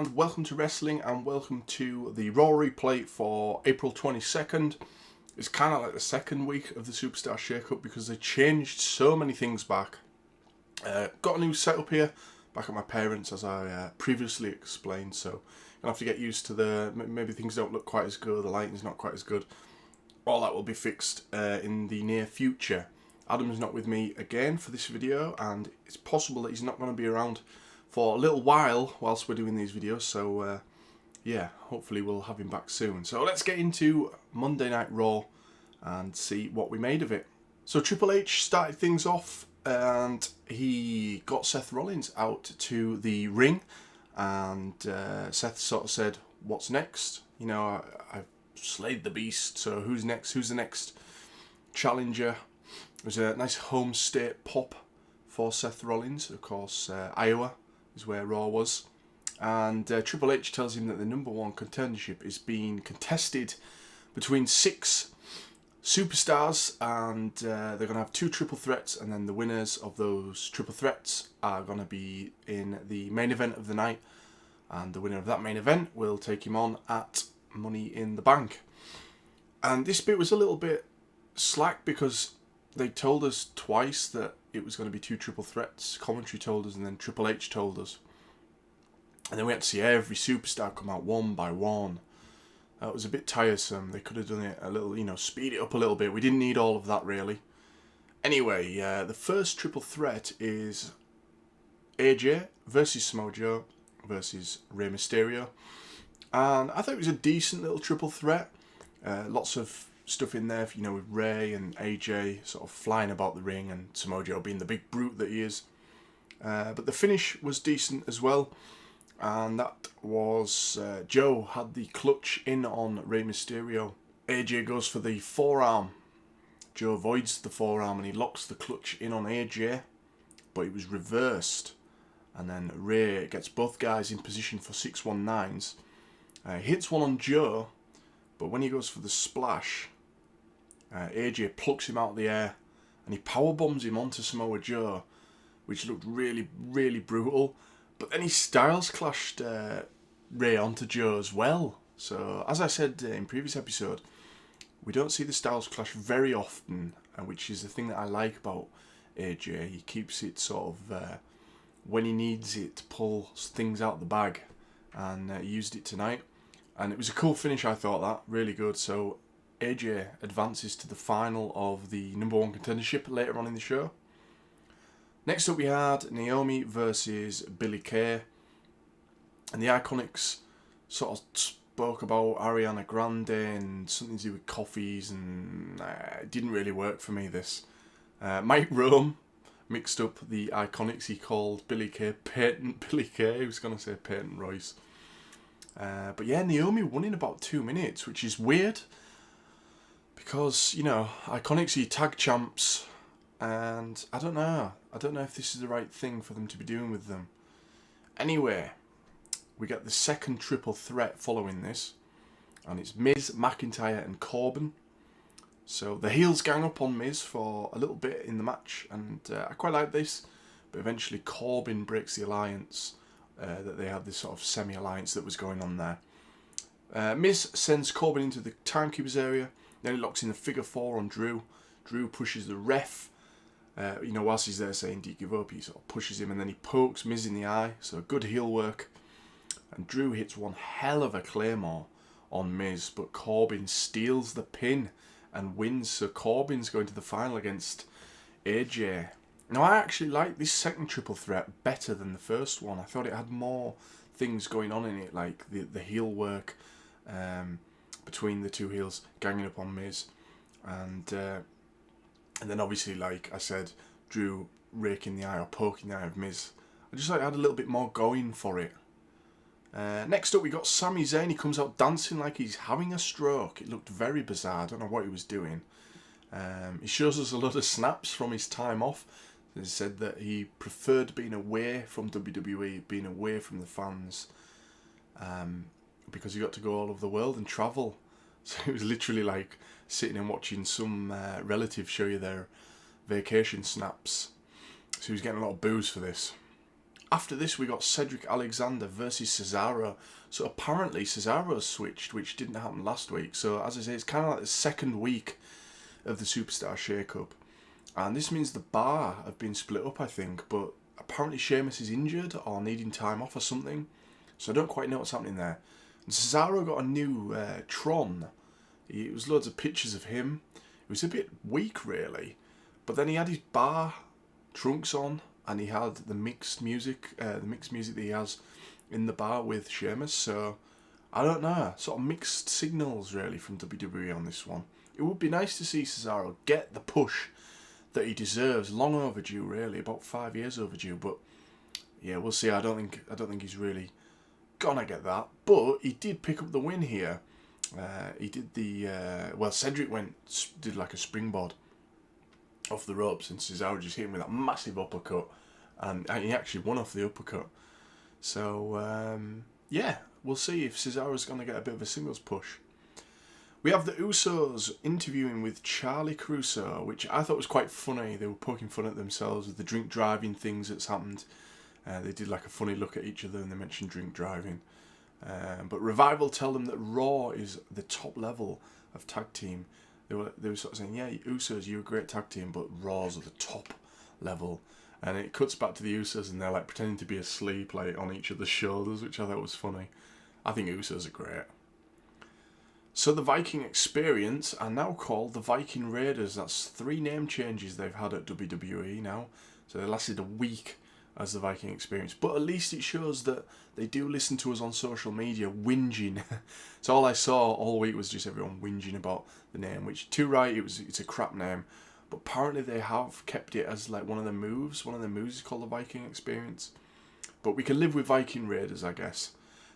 and welcome to wrestling and welcome to the Raw replay for April 22nd. It's kind of like the second week of the Superstar Shake-Up because they changed so many things back. Got a new setup here back at my parents' as I previously explained, so you'll have to get used to maybe things don't look quite as good, the lighting's not quite as good. All that will be fixed in the near future. Adam's not with me again for this video, and it's possible that he's not going to be around for a little while whilst we're doing these videos, so yeah, hopefully we'll have him back soon. So let's get into Monday Night Raw and see what we made of it. So Triple H started things off and he got Seth Rollins out to the ring, and Seth sort of said, "What's next? You know, I've slayed the beast, so who's next? Who's the next challenger?" It was a nice home state pop for Seth Rollins. Of course, Iowa is where Raw was. And Triple H tells him that the #1 contendership is being contested between 6 superstars, and they're going to have 2 triple threats, and then the winners of those triple threats are going to be in the main event of the night, and the winner of that main event will take him on at Money in the Bank. And this bit was a little bit slack because they told us twice that it was going to be 2 triple threats. Commentary told us, and then Triple H told us. And then we had to see every superstar come out one by one. That was a bit tiresome. They could have done it a little, speed it up a little bit. We didn't need all of that, really. Anyway, the first triple threat is AJ versus Samoa Joe versus Rey Mysterio. And I thought it was a decent little triple threat. Lots of stuff in there, with Rey and AJ sort of flying about the ring and Samoa Joe being the big brute that he is. But the finish was decent as well, and that was Joe had the clutch in on Rey Mysterio. AJ goes for the forearm. Joe avoids the forearm and he locks the clutch in on AJ, but it was reversed. And then Rey gets both guys in position for 619s. Hits one on Joe, but when he goes for the splash, AJ plucks him out of the air and he powerbombs him onto Samoa Joe, which looked really, really brutal. But then he styles clashed Rey onto Joe as well. So, as I said in previous episode, we don't see the styles clash very often, which is the thing that I like about AJ. He keeps it sort of when he needs it to pull things out of the bag, and he used it tonight. And it was a cool finish, I thought that. Really good. So AJ advances to the final of the #1 contendership later on in the show. Next up we had Naomi versus Billie Kay. And the Iconics sort of spoke about Ariana Grande and something to do with coffees, and it didn't really work for me, this. Mike Rome mixed up the Iconics. He called Billie Kay Patent Billie Kay. He was going to say Peyton Royce. But yeah, Naomi won in about 2 minutes, which is weird. Because, Iconics are tag champs, and I don't know if this is the right thing for them to be doing with them. Anyway, we get the second triple threat following this, and it's Miz, McIntyre and Corbin. So the heels gang up on Miz for a little bit in the match, and I quite like this, but eventually Corbin breaks the alliance, that they had this sort of semi-alliance that was going on there. Miz sends Corbin into the timekeeper's area. Then he locks in the figure 4 on Drew. Drew pushes the ref, whilst he's there saying, "Do you give up?" He sort of pushes him, and then he pokes Miz in the eye. So good heel work. And Drew hits one hell of a claymore on Miz, but Corbin steals the pin and wins. So Corbin's going to the final against AJ. Now, I actually like this second triple threat better than the first one. I thought it had more things going on in it, like the heel work, between the two heels ganging up on Miz, and then obviously, like I said, Drew raking the eye or poking the eye of Miz. I just thought it had a little bit more going for it. Next up we got Sami Zayn. He comes out dancing like he's having a stroke. It looked very bizarre. I don't know what he was doing. He shows us a lot of snaps from his time off. He said that he preferred being away from WWE, being away from the fans, because he got to go all over the world and travel. So it was literally like sitting and watching some relative show you their vacation snaps. So he was getting a lot of boos for this. After this, we got Cedric Alexander versus Cesaro. So apparently Cesaro's switched, which didn't happen last week. So as I say, it's kind of like the second week of the Superstar Shake-Up. And this means the bar have been split up, I think. But apparently Sheamus is injured or needing time off or something. So I don't quite know what's happening there. And Cesaro got a new Tron. It was loads of pictures of him. It was a bit weak, really. But then he had his bar trunks on. And he had the mixed music that he has in the bar with Sheamus. So, I don't know. Sort of mixed signals, really, from WWE on this one. It would be nice to see Cesaro get the push that he deserves. Long overdue, really. About 5 years overdue. But, yeah, we'll see. I don't think he's really gonna get that. But he did pick up the win here. He did the... Cedric did like a springboard off the ropes, and Cesaro just hit him with that massive uppercut, and he actually won off the uppercut. So yeah, we'll see if Cesaro's going to get a bit of a singles push. We have the Usos interviewing with Charlie Caruso, which I thought was quite funny. They were poking fun at themselves with the drink driving things that's happened. They did like a funny look at each other and they mentioned drink driving. But Revival tell them that Raw is the top level of tag team. They were sort of saying, yeah, Usos, you're a great tag team, but Raws are the top level. And it cuts back to the Usos, and they're like pretending to be asleep, like on each other's shoulders, which I thought was funny. I think Usos are great. So the Viking Experience are now called the Viking Raiders. That's 3 name changes they've had at WWE now. So they lasted a week as the Viking Experience. But at least it shows that they do listen to us on social media, whinging. So all I saw all week was just everyone whinging about the name, which, too right, it's a crap name. But apparently they have kept it as like one of the moves. One of the moves is called the Viking Experience. But we can live with Viking Raiders, I guess.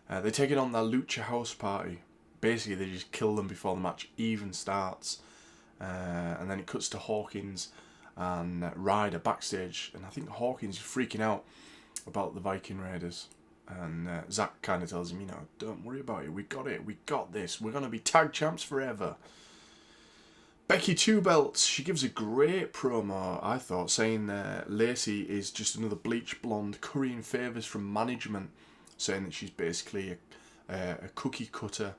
They take it on their Lucha House Party. Basically, they just kill them before the match even starts. And then it cuts to Hawkins and Ryder backstage, and I think Hawkins is freaking out about the Viking Raiders, and Zack kind of tells him, you know, don't worry about it, we got this, we're going to be tag champs forever. Becky Two Belts, she gives a great promo, I thought, saying Lacey is just another bleach blonde currying favours from management, saying that she's basically a cookie cutter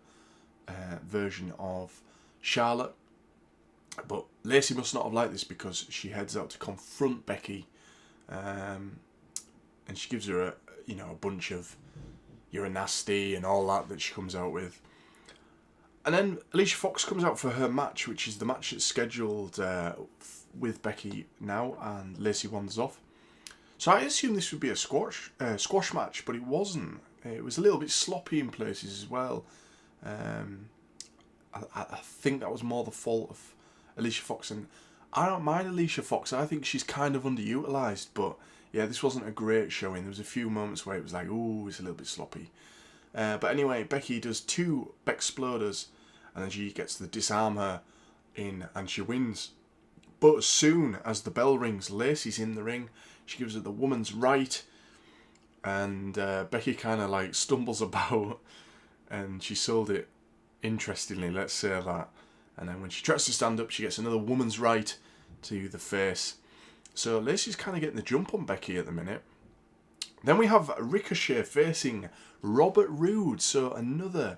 version of Charlotte. But Lacey must not have liked this, because she heads out to confront Becky, and she gives her a bunch of "you're a nasty" and all that she comes out with. And then Alicia Fox comes out for her match, which is the match that's scheduled with Becky now, and Lacey wanders off. So I assumed this would be a squash match, but it wasn't. It was a little bit sloppy in places as well. I think that was more the fault of Alicia Fox, and I don't mind Alicia Fox. I think she's kind of underutilised, but yeah, this wasn't a great showing. There was a few moments where it was like, ooh, it's a little bit sloppy. But anyway, Becky does 2 Bexploders, and then she gets the disarmer in, and she wins. But as soon as the bell rings, Lacey's in the ring. She gives her the woman's right, and Becky kind of like stumbles about, and she sold it interestingly, let's say that. And then when she tries to stand up, she gets another woman's right to the face. So Lacey's kind of getting the jump on Becky at the minute. Then we have Ricochet facing Robert Roode. So another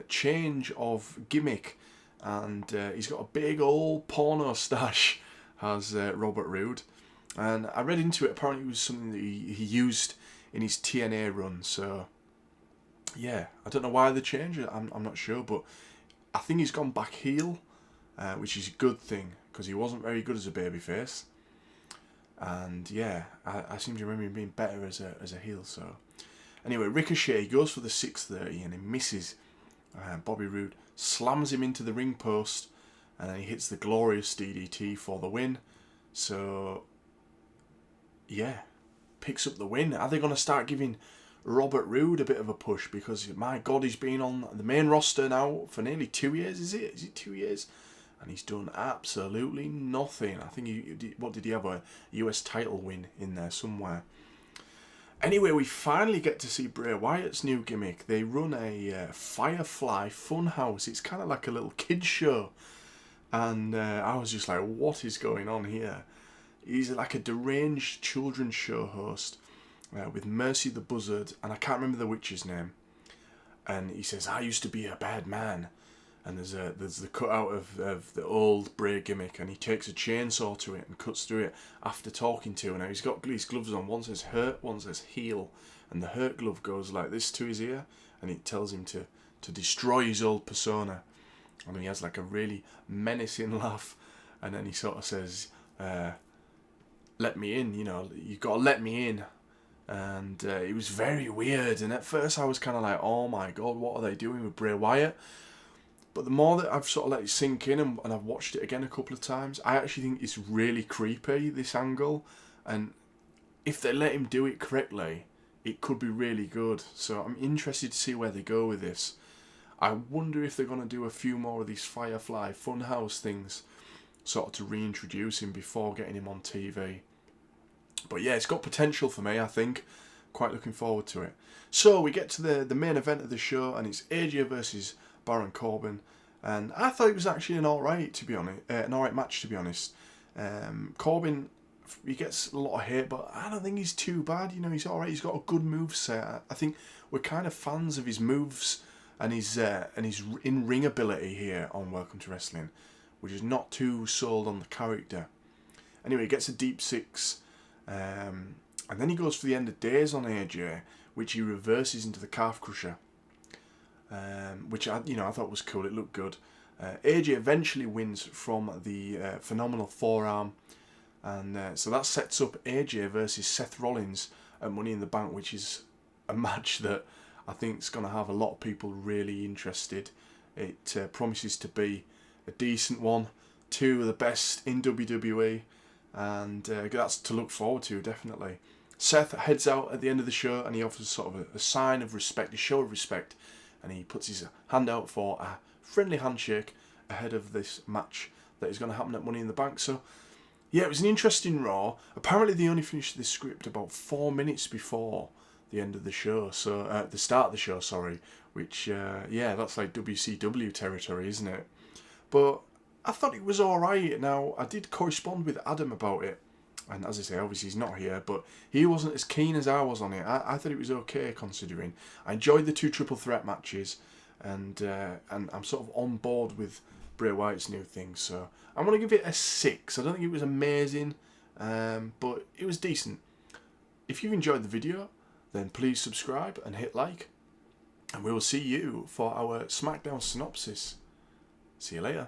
change of gimmick. And he's got a big old porno stash, has Robert Roode. And I read into it, apparently it was something that he used in his TNA run. So yeah, I don't know why they changed it. I'm not sure, but I think he's gone back heel, which is a good thing, because he wasn't very good as a babyface. And yeah, I seem to remember him being better as a heel. So anyway, Ricochet goes for the 630 and he misses. Bobby Roode slams him into the ring post, and then he hits the glorious DDT for the win. So yeah, picks up the win. Are they going to start giving Robert Roode a bit of a push, because my God, he's been on the main roster now for nearly 2 years, is it 2 years? And he's done absolutely nothing. I think what did he have, a US title win in there somewhere? Anyway, we finally get to see Bray Wyatt's new gimmick. They run a Firefly Funhouse. It's kind of like a little kids show, and I was just like, what is going on here? He's like a deranged children's show host. with Mercy the Buzzard, and I can't remember the witch's name. And he says, "I used to be a bad man." And there's the cutout of the old Bray gimmick, and he takes a chainsaw to it and cuts through it after talking to her. Now he's got these gloves on. One says hurt, one says heal, and the hurt glove goes like this to his ear, and it tells him to destroy his old persona. And he has like a really menacing laugh, and then he sort of says, "Let me in, you know, you got to let me in." And it was very weird, and at first I was kind of like, oh my god, what are they doing with Bray Wyatt? But the more that I've sort of let it sink in, and I've watched it again a couple of times, I actually think it's really creepy, this angle. And if they let him do it correctly, it could be really good. So I'm interested to see where they go with this. I wonder if they're going to do a few more of these Firefly Funhouse things, sort of to reintroduce him before getting him on TV. But yeah, it's got potential for me, I think. Quite looking forward to it. So we get to the main event of the show, and it's AJ versus Baron Corbin, and I thought it was actually an alright match, to be honest. Corbin, he gets a lot of hate, but I don't think he's too bad. You know, he's alright. He's got a good moveset. I think we're kind of fans of his moves and his in-ring ability here on Welcome to Wrestling, which is not too sold on the character. Anyway, he gets a deep six, and then he goes for the end of days on AJ, which he reverses into the calf crusher. Which I thought was cool. It looked good. AJ eventually wins from the phenomenal forearm, and so that sets up AJ versus Seth Rollins at Money in the Bank, which is a match that I think is going to have a lot of people really interested. It promises to be a decent one, two of the best in WWE, and that's to look forward to, definitely. Seth heads out at the end of the show, and he offers sort of a sign of respect, a show of respect, and he puts his hand out for a friendly handshake ahead of this match that is going to happen at Money in the Bank. So, yeah, it was an interesting Raw. Apparently, they only finished the script about 4 minutes before the end of the show. So, at the start of the show, sorry. Which, yeah, that's like WCW territory, isn't it? But I thought it was alright. Now, I did correspond with Adam about it. And as I say, obviously he's not here, but he wasn't as keen as I was on it. I thought it was okay, considering. I enjoyed the 2 triple threat matches, and I'm sort of on board with Bray Wyatt's new thing. So I'm going to give it a 6. I don't think it was amazing, but it was decent. If you've enjoyed the video, then please subscribe and hit like. And we will see you for our SmackDown synopsis. See you later.